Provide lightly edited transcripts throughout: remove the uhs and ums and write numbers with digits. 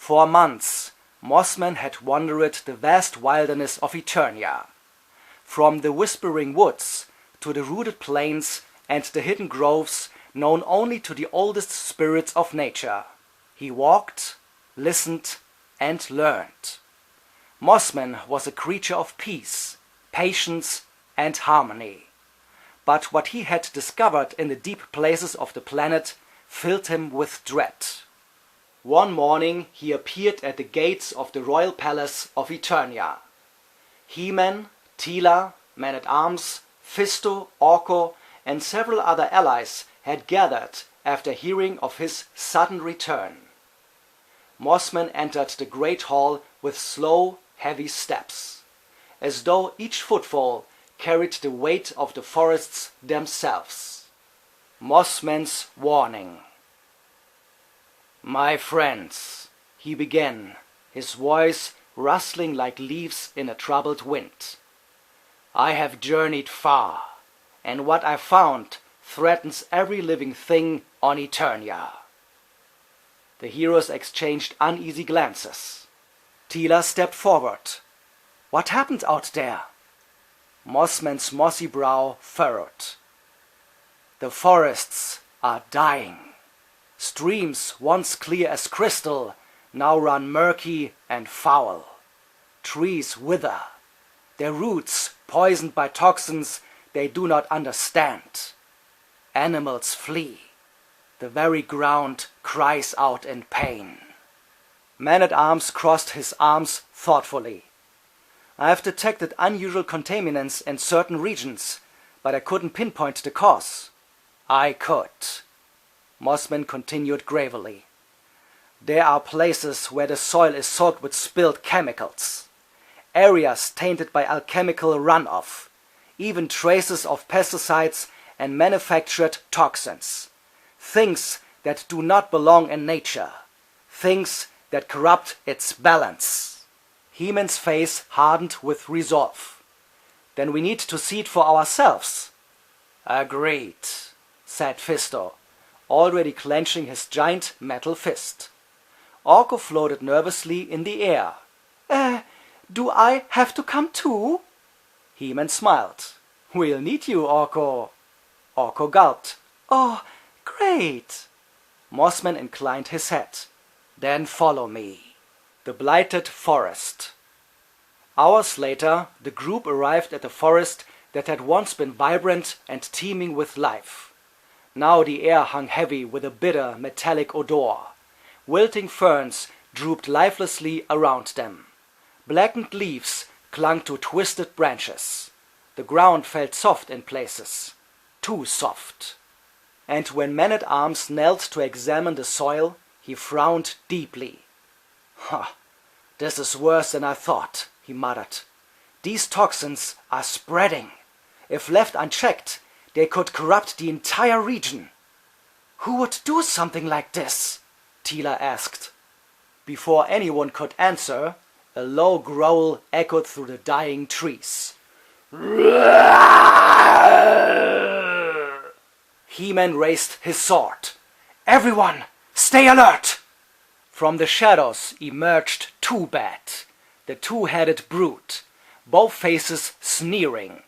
For months, Mossman had wandered the vast wilderness of Eternia, from the whispering woods to the rooted plains and the hidden groves known only to the oldest spirits of nature. He walked, listened, and learned. Mossman was a creature of peace, patience, and harmony. But what he had discovered in the deep places of the planet filled him with dread. One morning he appeared at the gates of the royal palace of Eternia. He-Man, Teela, Man-at-Arms, Fisto, Orko, and several other allies had gathered after hearing of his sudden return. Mossman entered the great hall with slow, heavy steps, as though each footfall carried the weight of the forests themselves. Mossman's warning. "My friends," he began, his voice rustling like leaves in a troubled wind. "I have journeyed far, and what I found threatens every living thing on Eternia." The heroes exchanged uneasy glances. Teela stepped forward. "What happened out there?" Mossman's mossy brow furrowed. "The forests are dying. Streams once clear as crystal now run murky and foul. Trees wither, their roots poisoned by toxins they do not understand. Animals flee. The very ground cries out in pain." Man-at-Arms crossed his arms thoughtfully. "I have detected unusual contaminants in certain regions, but I couldn't pinpoint the cause." "I could," Mossman continued gravely. "There are places where the soil is soaked with spilled chemicals, areas tainted by alchemical runoff, even traces of pesticides and manufactured toxins. Things that do not belong in nature, things that corrupt its balance." He-Man's face hardened with resolve. "Then we need to see it for ourselves." "Agreed," said Fisto, already clenching his giant metal fist. Orko floated nervously in the air. Do I have to come too?" He-Man smiled. "We'll need you, Orko." Orko gulped. "Oh, great." Mossman inclined his head. "Then follow me." The blighted forest. Hours later, the group arrived at a forest that had once been vibrant and teeming with life. Now the air hung heavy with a bitter, metallic odor. Wilting ferns drooped lifelessly around them. Blackened leaves clung to twisted branches. The ground felt soft in places, too soft. And when Man-at-Arms knelt to examine the soil, he frowned deeply. "This is worse than I thought," he muttered. "These toxins are spreading. If left unchecked, they could corrupt the entire region." "Who would do something like this?" Teela asked. Before anyone could answer, a low growl echoed through the dying trees. He-Man raised his sword. "Everyone, stay alert!" From the shadows emerged Two-Bat, the two-headed brute, both faces sneering.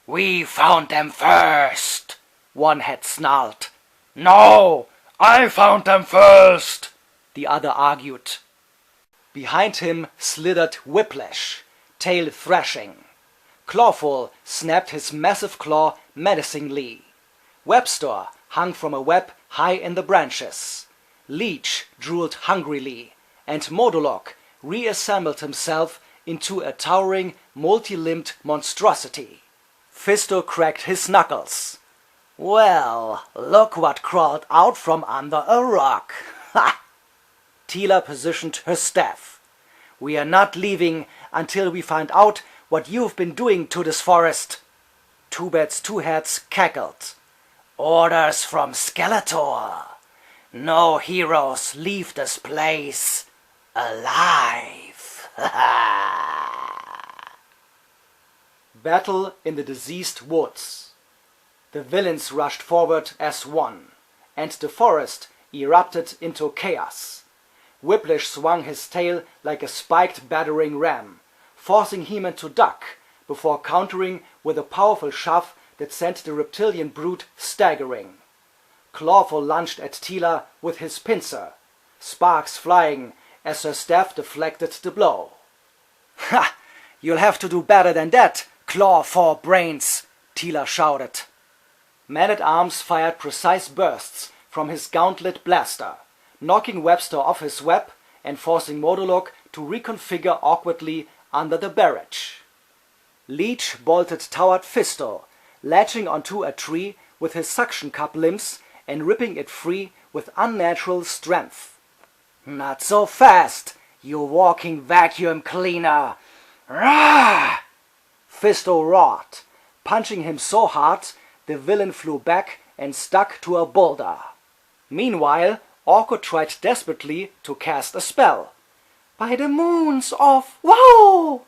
"We found them first," one had snarled. "No, I found them first," the other argued. Behind him slithered Whiplash, tail thrashing. Clawful snapped his massive claw menacingly. Webster hung from a web high in the branches. Leech drooled hungrily, and Modulok reassembled himself into a towering, multi-limbed monstrosity. Fisto cracked his knuckles. "Well, look what crawled out from under a rock. Ha!" Teela positioned her staff. "We are not leaving until we find out what you've been doing to this forest." Two-Bat's two heads cackled. "Orders from Skeletor. No heroes leave this place alive." Battle in the diseased woods. The villains rushed forward as one, and the forest erupted into chaos. Whiplash swung his tail like a spiked battering ram, forcing He-Man to duck, before countering with a powerful shove that sent the reptilian brute staggering. Clawful lunged at Teela with his pincer, sparks flying as her staff deflected the blow. "Ha! You'll have to do better than that, Claw for brains!" Teela shouted. Man-at-Arms fired precise bursts from his gauntlet blaster, knocking Webster off his web and forcing Modulok to reconfigure awkwardly under the barrage. Leech bolted toward Fisto, latching onto a tree with his suction cup limbs and ripping it free with unnatural strength. "Not so fast, you walking vacuum cleaner! Rah!" Fisto roared, punching him so hard the villain flew back and stuck to a boulder. Meanwhile, Orko tried desperately to cast a spell. "By the moons of wow!"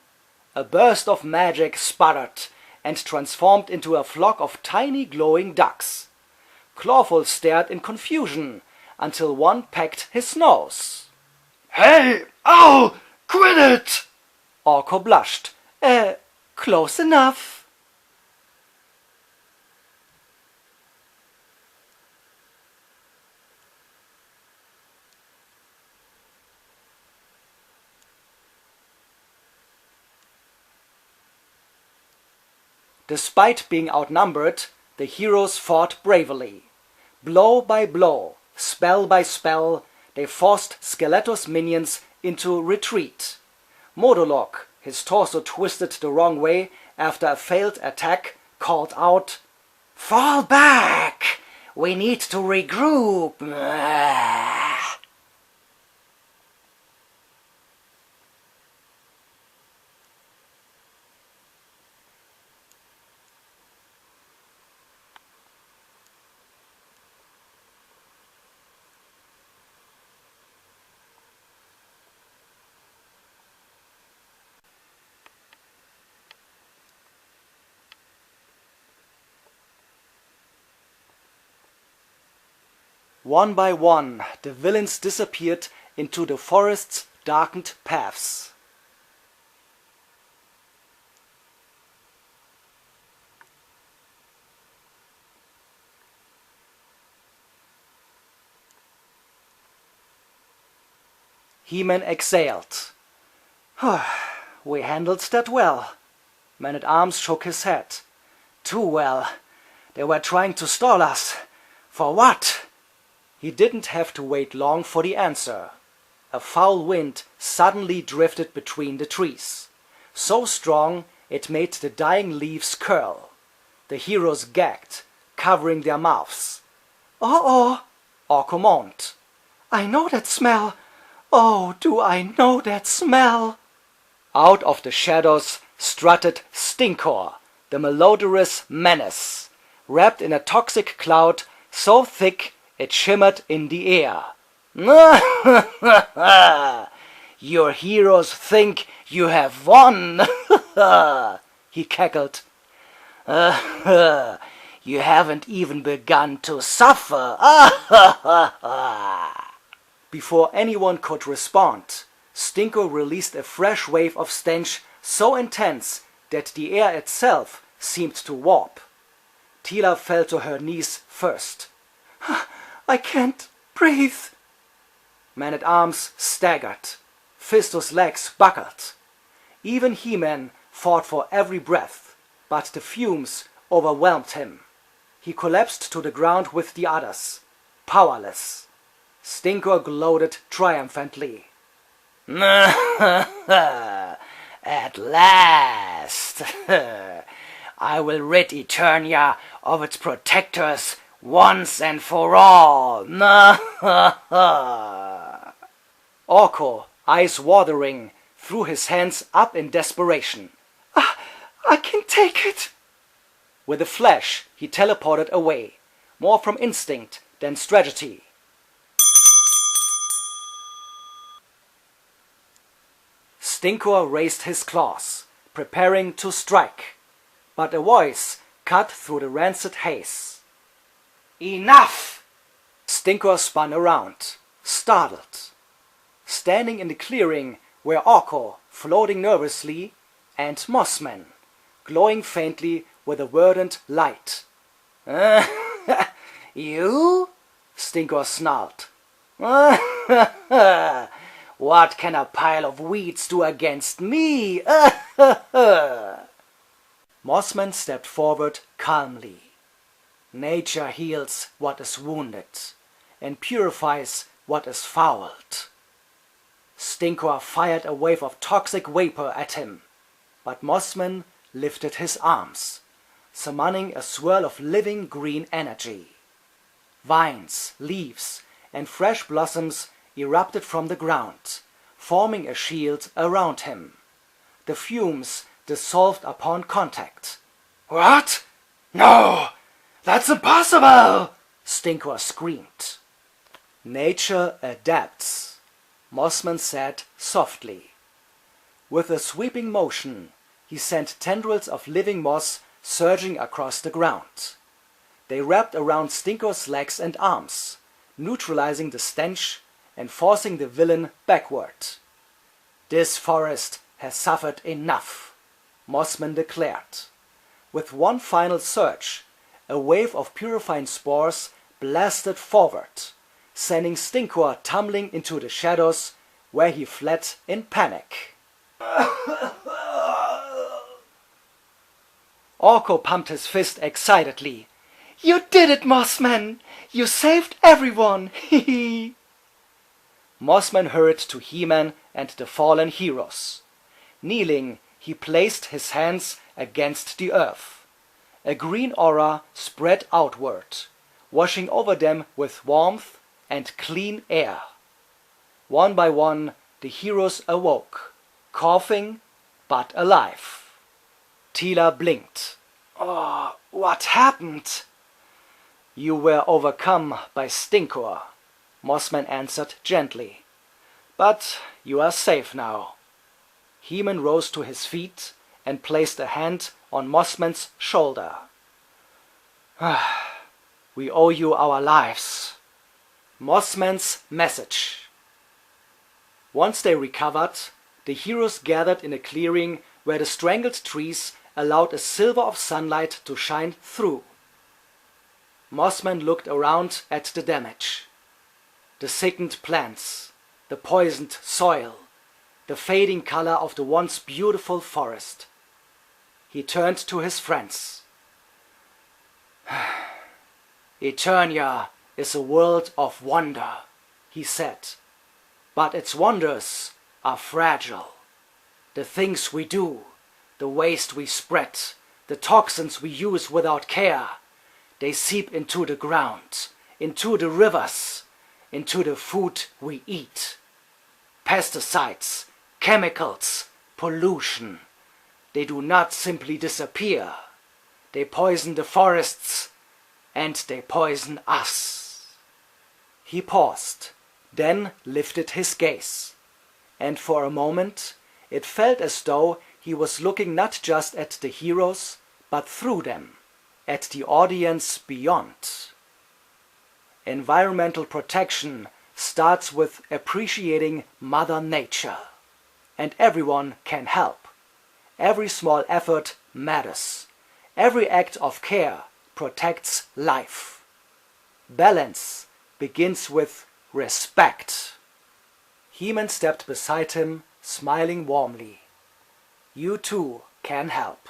A burst of magic sputtered and transformed into a flock of tiny glowing ducks. Clawful stared in confusion until one pecked his nose. "Hey! Ow! Quit it!" Orko blushed. Close enough." Despite being outnumbered, the heroes fought bravely. Blow by blow, spell by spell, they forced Skeletor's minions into retreat. Modulok, his torso twisted the wrong way after a failed attack, called out, "Fall back! We need to regroup!" One by one, the villains disappeared into the forest's darkened paths. He-Man exhaled. "We handled that well." Man-at-Arms shook his head. "Too well. They were trying to stall us. For what?" He didn't have to wait long for the answer. A foul wind suddenly drifted between the trees, so strong it made the dying leaves curl. The heroes gagged, covering their mouths. "Oh, Orko moaned. "I know that smell! Oh, do I know that smell!" Out of the shadows strutted Stinkor, the malodorous menace, wrapped in a toxic cloud so thick it shimmered in the air. "Your heroes think you have won," he cackled. "You haven't even begun to suffer." Before anyone could respond, Stinko released a fresh wave of stench so intense that the air itself seemed to warp. Teela fell to her knees first. "I can't breathe." Man-at-Arms staggered. Fisto's legs buckled. Even He-Man fought for every breath, but the fumes overwhelmed him. He collapsed to the ground with the others, powerless. Stinkor gloated triumphantly. "At last! I will rid Eternia of its protectors once and for all." Orko, eyes watering, threw his hands up in desperation. I can take it." With a flash, he teleported away, more from instinct than strategy. Stinkor raised his claws, preparing to strike, but a voice cut through the rancid haze. "Enough!" Stinkor spun around, startled. standing in the clearing were Orko, floating nervously, and Mossman, glowing faintly with a verdant light. You? Stinkor snarled. What can a pile of weeds do against me? Mossman stepped forward calmly. Nature heals what is wounded and purifies what is fouled. Stinkor fired a wave of toxic vapor at him, but Mossman lifted his arms, summoning a swirl of living green energy. Vines, leaves, and fresh blossoms erupted from the ground, forming a shield around him. The fumes dissolved upon contact. "What? No! That's impossible!" Stinkor screamed. "Nature adapts," Mossman said softly. With a sweeping motion, he sent tendrils of living moss surging across the ground. They wrapped around Stinkor's legs and arms, neutralizing the stench and forcing the villain backward. "This forest has suffered enough," Mossman declared. With one final surge, a wave of purifying spores blasted forward, sending Stinkor tumbling into the shadows, where he fled in panic. Orko pumped his fist excitedly. "You did it, Mossman! You saved everyone! Hee Mossman hurried to He-Man and the fallen heroes. Kneeling, he placed his hands against the earth. A green aura spread outward, washing over them with warmth and clean air. One by one, the heroes awoke, coughing but alive. Teela blinked. "Oh, what happened?" "You were overcome by Stinkor," Mossman answered gently. "But you are safe now." He-Man rose to his feet and placed a hand on Mossman's shoulder. "We owe you our lives." Mossman's message. Once they recovered, the heroes gathered in a clearing where the strangled trees allowed a silver of sunlight to shine through. Mossman looked around at the damage. The sickened plants, the poisoned soil, the fading color of the once beautiful forest. He turned to his friends. "Eternia is a world of wonder," he said. "But its wonders are fragile. The things we do, the waste we spread, the toxins we use without care, they seep into the ground, into the rivers, into the food we eat. Pesticides, chemicals, pollution, they do not simply disappear. They poison the forests, and they poison us." He paused, then lifted his gaze, and for a moment it felt as though he was looking not just at the heroes, but through them, at the audience beyond. Environmental protection starts with appreciating Mother Nature, and everyone can help. Every small effort matters. Every act of care protects life. Balance begins with respect. He-Man stepped beside him, smiling warmly. "You too can help."